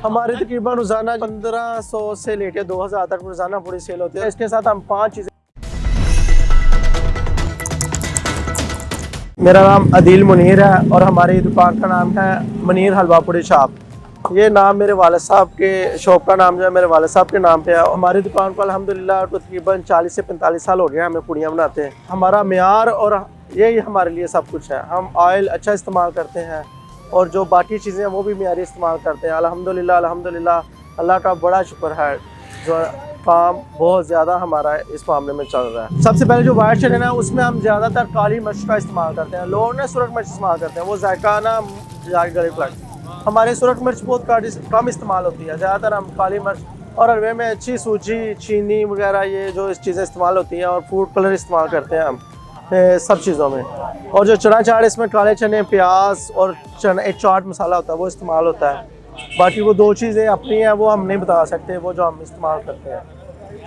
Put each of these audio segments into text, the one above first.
हमारे तकरीबन रोजाना 1500 से लेके 2000 तक रोजाना पूरी सेल होती है। इसके साथ हम 5 चीज़ें। मेरा नाम अदील मुनीर है और हमारी दुकान का नाम है मुनीर हलवा पूड़ी शॉप। ये नाम मेरे वालिद साहब के शॉप का नाम जो है मेरे वालिद साहब के नाम पे है। हमारी दुकान को अल्हम्दुलिल्लाह तकरीबन 40 से 45 साल हो गए हैं हमें पूड़ियाँ बनाते हैं। हमारा मेयार और यही हमारे लिए सब कुछ है। हम ऑयल अच्छा इस्तेमाल करते हैं और जो बाकी चीज़ें हैं वो भी मेयारी इस्तेमाल करते हैं। अल्हम्दुलिल्लाह अल्हम्दुलिल्लाह अल्लाह का बड़ा शुक्र है, जो काम बहुत ज़्यादा हमारा इस मामले में चल रहा है। सबसे पहले जो वाइट चिकन है उसमें हम ज़्यादातर काली मिर्च का इस्तेमाल करते हैं। लोग ना सुरख मिर्च इस्तेमाल करते हैं, वो जायका ना जाके गले लगता है। हमारे सुरख मिर्च बहुत कम इस्तेमाल होती है, ज़्यादातर हम काली मिर्च और हलवे में अच्छी सूजी चीनी वगैरह ये जो चीज़ें इस्तेमाल होती हैं और फूड कलर इस्तेमाल करते हैं हम सब चीज़ों में। और जो चना चाट इसमें काले चने प्याज और चना एक चाट मसाला होता है वो इस्तेमाल होता है। बाकी वो 2 चीज़ें अपनी हैं वो हम नहीं बता सकते, वो जो हम इस्तेमाल करते हैं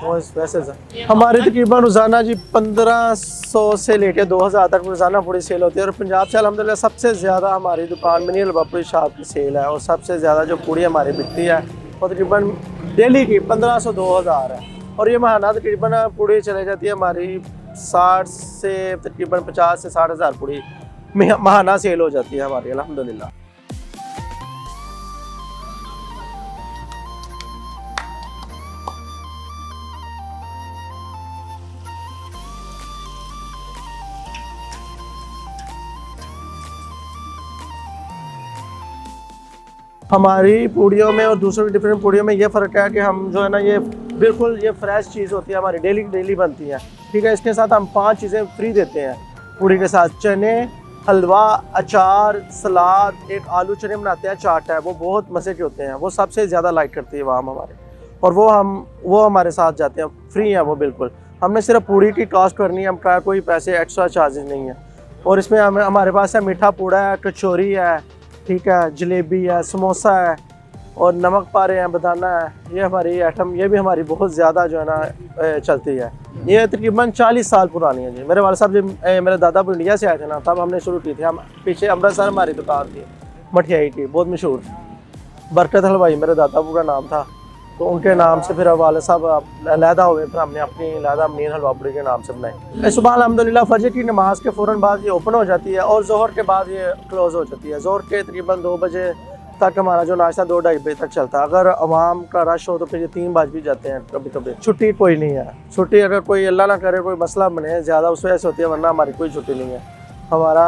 वो इस वैसे से। हमारे तकरीबन रोज़ाना जी 1500 से लेके 2000 तक रोज़ाना पूरी सेल होती है। और पंजाब से अल्हम्दुलिल्लाह सबसे ज़्यादा हमारी दुकान मुनीर हलवा पूड़ी शॉप की सेल है और सबसे ज़्यादा जो पूड़ी हमारी बिकती है वो तकरीबन डेली की 1500-2000 है। और ये महाना तकरीबन पूड़ी चले जाती है हमारी 60 से तकरीबन 50 से 60 हज़ार पूड़ी महाना सेल हो जाती है हमारी अल्हम्दुलिल्लाह। हमारी पूड़ियों में और दूसरों की डिफरेंट पूड़ियों में ये फ़र्क है कि हम जो है ना ये बिल्कुल ये फ्रेश चीज़ होती है, हमारी डेली बनती है। ठीक है, इसके साथ हम 5 चीज़ें फ्री देते हैं पूड़ी के साथ। चने, हलवा, अचार, सलाद, एक आलू चने बनाते हैं चाट है, वो बहुत मज़े के होते हैं, वो सबसे ज़्यादा लाइक करती है वाम हमारे। और वो हमारे साथ जाते हैं, फ्री हैं वो बिल्कुल। हमने सिर्फ पूड़ी की कॉस्ट करनी है, हम कोई पैसे एक्स्ट्रा चार्जेस नहीं है। और इसमें हमारे पास है मीठा पूड़ा है, कचौरी है, ठीक है, जलेबी है, समोसा है और नमक पारे हैं, बदाना है। ये हमारी आइटम ये भी हमारी बहुत ज़्यादा जो है ना चलती है। ये तकरीबन 40 साल पुरानी है जी। मेरे वाले साहब जब मेरे दादा इंडिया से आए थे ना तब हमने शुरू की थी। हम पीछे अमृतसर हमारी दुकान थी मठियाई की, बहुत मशहूर। बरकत हलवाई मेरे दादा का नाम था, तो उनके नाम से फिर वाले साहब अलहदा हुए, फिर हमने अपनी अलहदा मुनीर हलवा पूड़ी के नाम से बनाई। सुबह अल्हम्दुलिल्लाह फजर की नमाज के फ़ौरन बाद ये ओपन हो जाती है और ज़ोहर के बाद ये क्लोज़ हो जाती है। ज़ोहर के तकरीबन 2 बजे तक हमारा जो नाश्ता 2-2:30 बजे तक चलता है। अगर आवाम का रश हो तो फिर ये 3 बज भी जाते हैं कभी कभी। छुट्टी कोई नहीं है, छुट्टी अगर कोई अल्लाह ना करे कोई मसला बने ज़्यादा उस वजह से होती है, वरना हमारी कोई छुट्टी नहीं है। हमारा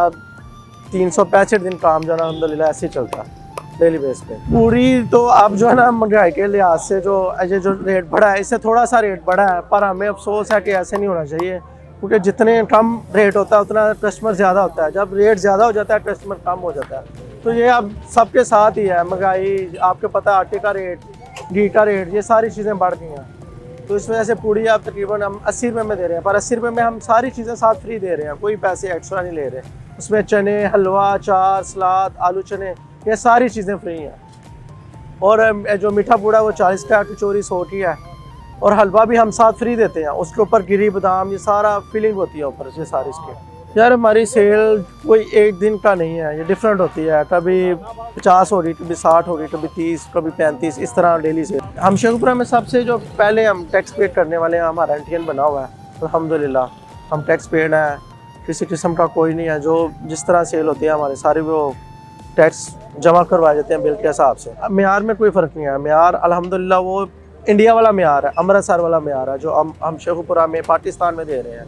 365 दिन काम जो है ना अल्हम्दुलिल्लाह ऐसे ही चलता है डेली बेस पे। पूरी तो अब जो है ना महंगाई के लिहाज से जो रेट बढ़ा है, इससे थोड़ा सा रेट बढ़ा है, पर हमें अफसोस है कि ऐसे नहीं होना चाहिए, क्योंकि जितने कम रेट होता है उतना कस्टमर ज़्यादा होता है। जब रेट ज़्यादा हो जाता है कस्टमर कम हो जाता है। तो ये अब सबके साथ ही है, महंगाई आपको पता है, आटे का रेट, घी का रेट, ये सारी चीज़ें बढ़ गई हैं। तो इस वजह से पूड़ी आप तकरीबन हम 80 रुपये में दे रहे हैं, पर 80 रुपये में हम सारी चीज़ें साथ फ्री दे रहे हैं, कोई पैसे एक्स्ट्रा नहीं ले रहे। उसमें चने, हलवा, अचार, सलाद, आलू चने, ये सारी चीज़ें फ्री हैं। और जो मीठा पूड़ा वो 40 का, कचौरी 100 की है और हलवा भी हम साथ फ्री देते हैं। उसके ऊपर गिरी बादाम ये सारा फिलिंग होती है ऊपर से सारी इसके। यार हमारी सेल कोई एक दिन का नहीं है, ये डिफरेंट होती है, कभी 50 हो रही, कभी 60 हो रही, कभी 30, कभी 35, इस तरह डेली सेल। हम शेखपुरा में सबसे जो पहले हम टैक्स पेड करने वाले हैं, हमारा एंटीएन बना हुआ है अल्हम्दुलिल्लाह। हम टैक्स पेड हैं, किसी किस्म का कोई नहीं है। जो जिस तरह सेल होती है हमारे सारे वो टैक्स जमा करवाए जाते हैं बिल के हिसाब से। मेयार में कोई फ़र्क नहीं है, मेयार अल्हम्दुलिल्लाह वो इंडिया वाला मेयार है, अमृतसर वाला मेयार है, जो हम शेखपुरा में पाकिस्तान में दे रहे हैं।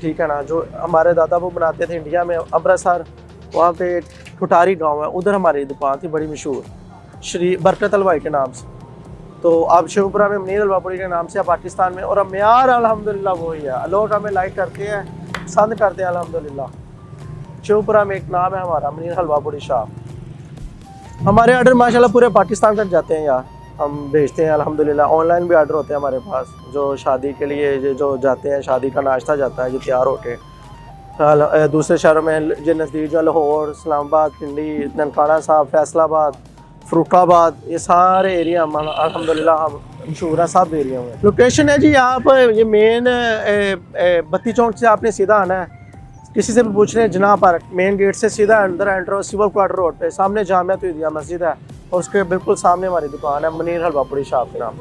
ठीक है ना, जो हमारे दादा वो बनाते थे इंडिया में, अमृतसर वहाँ पे ठुटारी गांव है, उधर हमारी दुकान थी बड़ी मशहूर, श्री बरकत हलवाई के नाम से। तो अब शेखपुरा में मुनीर हलवा पूड़ी के नाम से पाकिस्तान में, और अब मेयार अल्हम्दुलिल्लाह वही है। लोग हमें लाइक करते हैं, पसंद करते हैं अल्हम्दुलिल्लाह। शेखपुरा में एक नाम है हमारा मुनीर हलवा पूड़ी शॉप। हमारे ऑर्डर माशाल्लाह पूरे पाकिस्तान तक जाते हैं यार, हम भेजते हैं अल्हम्दुलिल्लाह। ऑनलाइन भी ऑर्डर होते हैं हमारे पास, जो शादी के लिए जो जाते हैं, शादी का नाश्ता जाता है जो तैयार होके दूसरे शहरों में जो नज़दीक, जो लाहौर, इस्लामाबाद, पिंडी, ननकाना साहब, फैसलाबाद, फरुखाबाद, ये सारे एरिया हम अल्हम्दुलिल्लाह हम मशहूर है सब एरिया में। लोकेशन है जी आप ये मेन बत्ती चौक से आपने सीधा आना है, किसी से भी पूछ रहे हैं जनाब पार्क मेन गेट से सीधा अंदर एंटर हो, सिविल क्वार्टर रोड पे सामने जामिया तोहिदिया मस्जिद है, और उसके बिल्कुल सामने हमारी दुकान है, मुनीर हलवा पूड़ी शॉप के नाम।